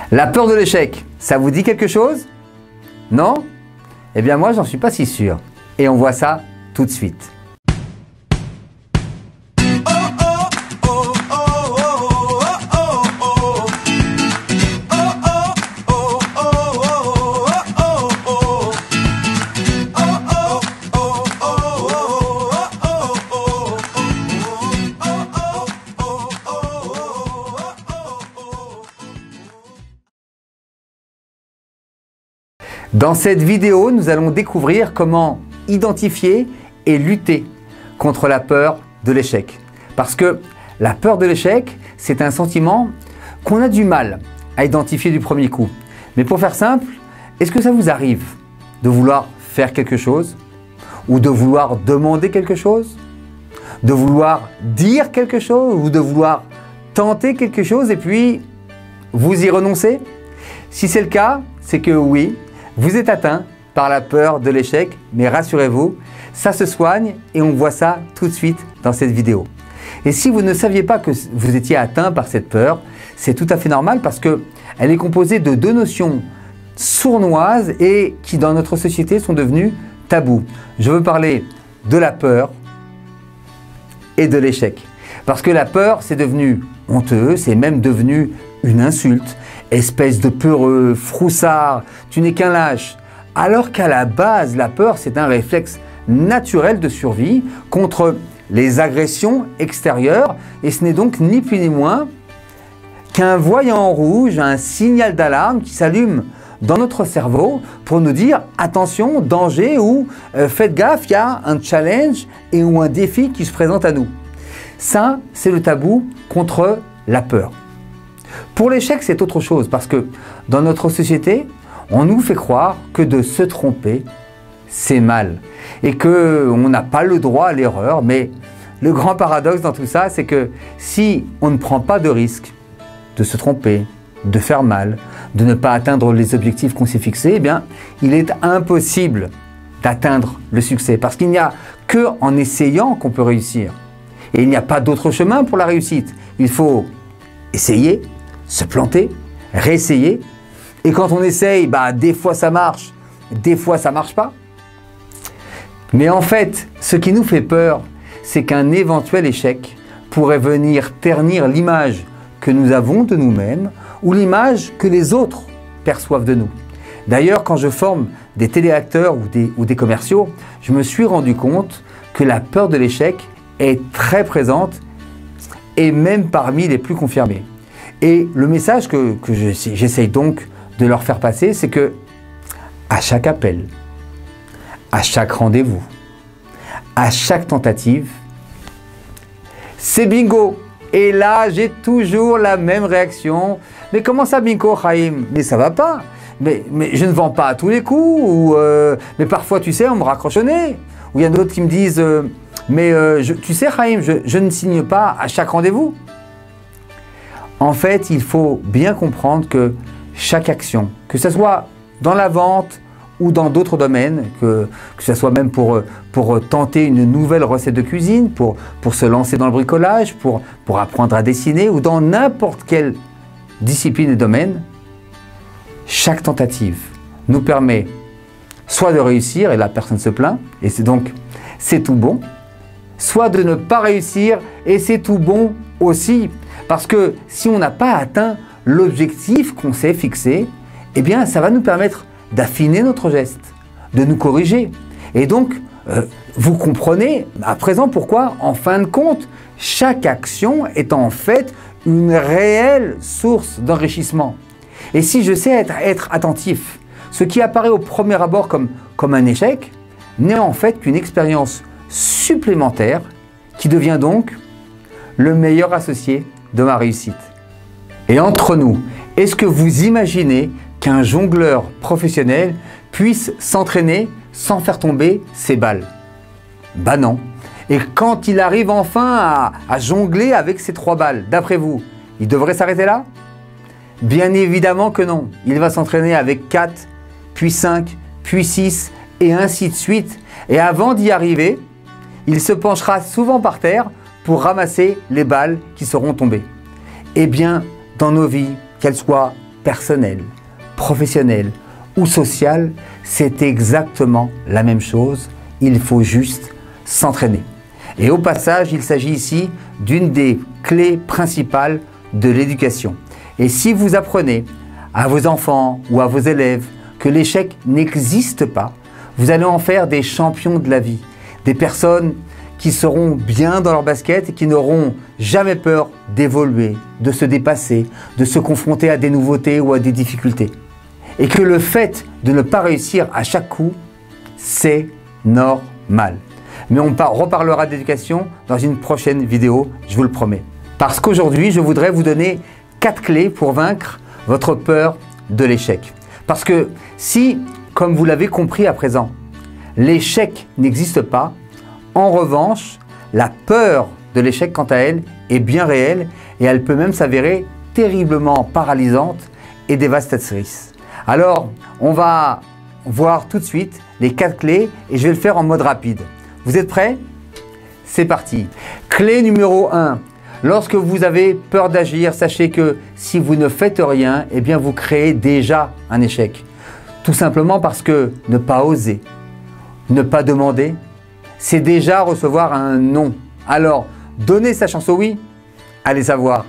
La peur de l'échec, ça vous dit quelque chose? Non? Eh bien moi, j'en suis pas si sûr. Et on voit ça tout de suite. Dans cette vidéo, nous allons découvrir comment identifier et lutter contre la peur de l'échec. Parce que la peur de l'échec, c'est un sentiment qu'on a du mal à identifier du premier coup. Mais pour faire simple, est-ce que ça vous arrive de vouloir faire quelque chose? Ou de vouloir demander quelque chose? De vouloir dire quelque chose? Ou de vouloir tenter quelque chose et puis vous y renoncez? Si c'est le cas, c'est que oui, vous êtes atteint par la peur de l'échec, mais rassurez-vous, ça se soigne et on voit ça tout de suite dans cette vidéo. Et si vous ne saviez pas que vous étiez atteint par cette peur, c'est tout à fait normal parce qu'elle est composée de deux notions sournoises et qui dans notre société sont devenues tabous. Je veux parler de la peur et de l'échec. Parce que la peur, c'est devenu honteux, c'est même devenu une insulte. Espèce de peureux, froussard, tu n'es qu'un lâche. Alors qu'à la base, la peur, c'est un réflexe naturel de survie contre les agressions extérieures. Et ce n'est donc ni plus ni moins qu'un voyant rouge, un signal d'alarme qui s'allume dans notre cerveau pour nous dire attention, danger ou faites gaffe, il y a un challenge ou un défi qui se présente à nous. Ça, c'est le tabou contre la peur. Pour l'échec, c'est autre chose parce que dans notre société, on nous fait croire que de se tromper, c'est mal et qu'on n'a pas le droit à l'erreur. Mais le grand paradoxe dans tout ça, c'est que si on ne prend pas de risque de se tromper, de faire mal, de ne pas atteindre les objectifs qu'on s'est fixés, eh bien, il est impossible d'atteindre le succès parce qu'il n'y a qu'en essayant qu'on peut réussir. Et il n'y a pas d'autre chemin pour la réussite. Il faut essayer, se planter, réessayer. Et quand on essaye, des fois ça marche, des fois ça marche pas. Mais en fait, ce qui nous fait peur, c'est qu'un éventuel échec pourrait venir ternir l'image que nous avons de nous-mêmes ou l'image que les autres perçoivent de nous. D'ailleurs, quand je forme des téléacteurs ou des commerciaux, je me suis rendu compte que la peur de l'échec est très présente et même parmi les plus confirmés. Et le message que j'essaye donc de leur faire passer, c'est que à chaque appel, à chaque rendez-vous, à chaque tentative, c'est bingo. Et là, j'ai toujours la même réaction. Mais comment ça bingo, Chaim? Mais ça va pas. Mais je ne vends pas à tous les coups. Mais parfois, tu sais, on me raccroche au nez. Ou il y en a d'autres qui me disent tu sais, Chaim, je ne signe pas à chaque rendez-vous. En fait, il faut bien comprendre que chaque action, que ce soit dans la vente ou dans d'autres domaines, que ce soit même pour tenter une nouvelle recette de cuisine, pour se lancer dans le bricolage, pour apprendre à dessiner ou dans n'importe quelle discipline et domaine, chaque tentative nous permet soit de réussir et la personne se plaint et c'est tout bon, soit de ne pas réussir et c'est tout bon aussi. Parce que si on n'a pas atteint l'objectif qu'on s'est fixé, eh bien ça va nous permettre d'affiner notre geste, de nous corriger. Et donc, vous comprenez à présent pourquoi, en fin de compte, chaque action est en fait une réelle source d'enrichissement. Et si je sais être attentif, ce qui apparaît au premier abord comme un échec, n'est en fait qu'une expérience supplémentaire qui devient donc le meilleur associé de ma réussite. Et entre nous, est-ce que vous imaginez qu'un jongleur professionnel puisse s'entraîner sans faire tomber ses balles? Non. Et quand il arrive enfin à jongler avec ses 3 balles, d'après vous, il devrait s'arrêter là? Bien évidemment que non. Il va s'entraîner avec 4, puis 5, puis 6, et ainsi de suite. Et avant d'y arriver, il se penchera souvent par terre pour ramasser les balles qui seront tombées. Eh bien, dans nos vies, qu'elles soient personnelle, professionnelle ou sociale, c'est exactement la même chose. Il faut juste s'entraîner. Et au passage, il s'agit ici d'une des clés principales de l'éducation. Et si vous apprenez à vos enfants ou à vos élèves que l'échec n'existe pas, vous allez en faire des champions de la vie, des personnes qui seront bien dans leur basket et qui n'auront jamais peur d'évoluer, de se dépasser, de se confronter à des nouveautés ou à des difficultés. Et que le fait de ne pas réussir à chaque coup, c'est normal. Mais on reparlera d'éducation dans une prochaine vidéo, je vous le promets. Parce qu'aujourd'hui, je voudrais vous donner 4 clés pour vaincre votre peur de l'échec. Parce que si, comme vous l'avez compris à présent, l'échec n'existe pas, en revanche, la peur de l'échec, quant à elle, est bien réelle et elle peut même s'avérer terriblement paralysante et dévastatrice. Alors, on va voir tout de suite les 4 clés et je vais le faire en mode rapide. Vous êtes prêts? C'est parti. Clé numéro 1. Lorsque vous avez peur d'agir, sachez que si vous ne faites rien, eh bien vous créez déjà un échec. Tout simplement parce que ne pas oser, ne pas demander, c'est déjà recevoir un non. Alors, donner sa chance au oui, allez savoir.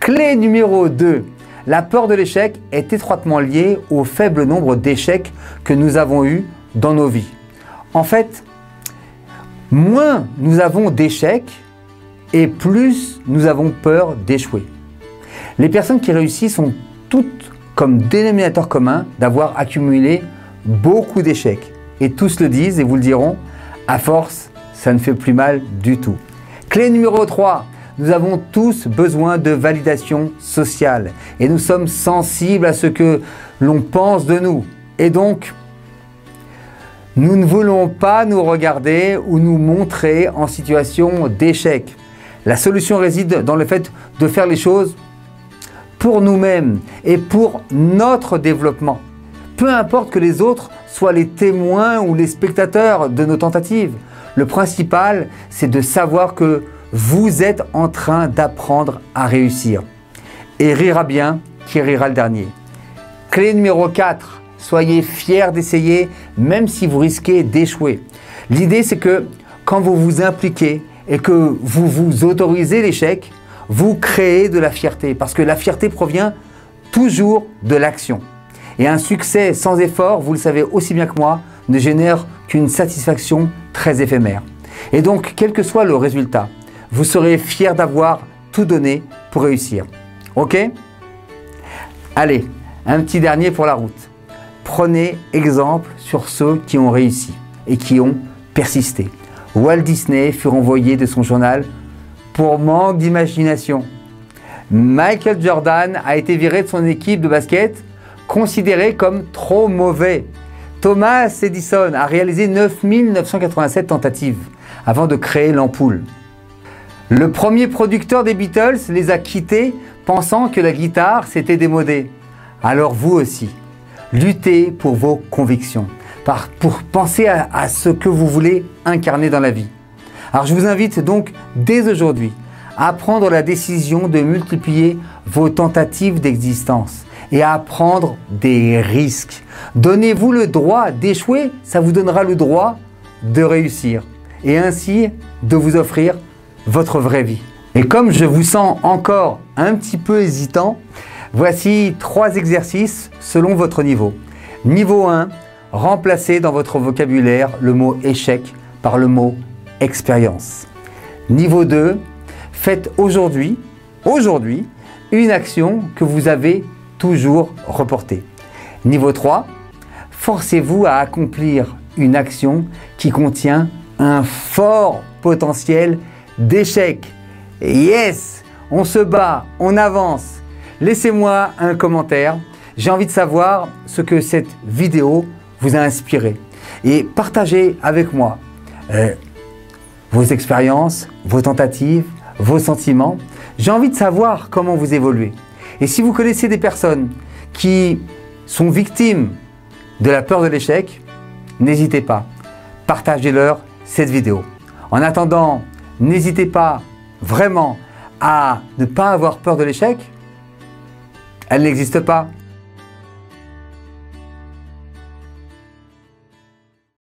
Clé numéro 2. La peur de l'échec est étroitement liée au faible nombre d'échecs que nous avons eus dans nos vies. En fait, moins nous avons d'échecs et plus nous avons peur d'échouer. Les personnes qui réussissent ont toutes comme dénominateur commun d'avoir accumulé beaucoup d'échecs. Et tous le disent et vous le diront, à force, ça ne fait plus mal du tout. Clé numéro 3. Nous avons tous besoin de validation sociale et nous sommes sensibles à ce que l'on pense de nous. Et donc, nous ne voulons pas nous regarder ou nous montrer en situation d'échec. La solution réside dans le fait de faire les choses pour nous-mêmes et pour notre développement. Peu importe que les autres soient les témoins ou les spectateurs de nos tentatives. Le principal, c'est de savoir que vous êtes en train d'apprendre à réussir. Et rira bien qui rira le dernier. Clé numéro 4. Soyez fiers d'essayer, même si vous risquez d'échouer. L'idée, c'est que quand vous vous impliquez et que vous vous autorisez l'échec, vous créez de la fierté. Parce que la fierté provient toujours de l'action. Et un succès sans effort, vous le savez aussi bien que moi, ne génère qu'une satisfaction très éphémère. Et donc, quel que soit le résultat, vous serez fier d'avoir tout donné pour réussir. Ok? Allez, un petit dernier pour la route. Prenez exemple sur ceux qui ont réussi et qui ont persisté. Walt Disney fut renvoyé de son journal pour manque d'imagination. Michael Jordan a été viré de son équipe de basket, considéré comme trop mauvais. Thomas Edison a réalisé 9987 tentatives avant de créer l'ampoule. Le premier producteur des Beatles les a quittés pensant que la guitare s'était démodée. Alors vous aussi, luttez pour vos convictions, pour penser à ce que vous voulez incarner dans la vie. Alors je vous invite donc dès aujourd'hui à prendre la décision de multiplier vos tentatives d'existence et à prendre des risques. Donnez-vous le droit d'échouer, ça vous donnera le droit de réussir et ainsi de vous offrir votre vraie vie. Et comme je vous sens encore un petit peu hésitant, voici 3 exercices selon votre niveau. Niveau 1, remplacez dans votre vocabulaire le mot échec par le mot expérience. Niveau 2, faites aujourd'hui une action que vous avez toujours reportée. Niveau 3, forcez-vous à accomplir une action qui contient un fort potentiel d'échec. Yes, on se bat, on avance. Laissez-moi un commentaire. J'ai envie de savoir ce que cette vidéo vous a inspiré. Et partagez avec moi vos expériences, vos tentatives, vos sentiments. J'ai envie de savoir comment vous évoluez. Et si vous connaissez des personnes qui sont victimes de la peur de l'échec, n'hésitez pas, partagez-leur cette vidéo. En attendant, n'hésitez pas vraiment à ne pas avoir peur de l'échec. Elle n'existe pas.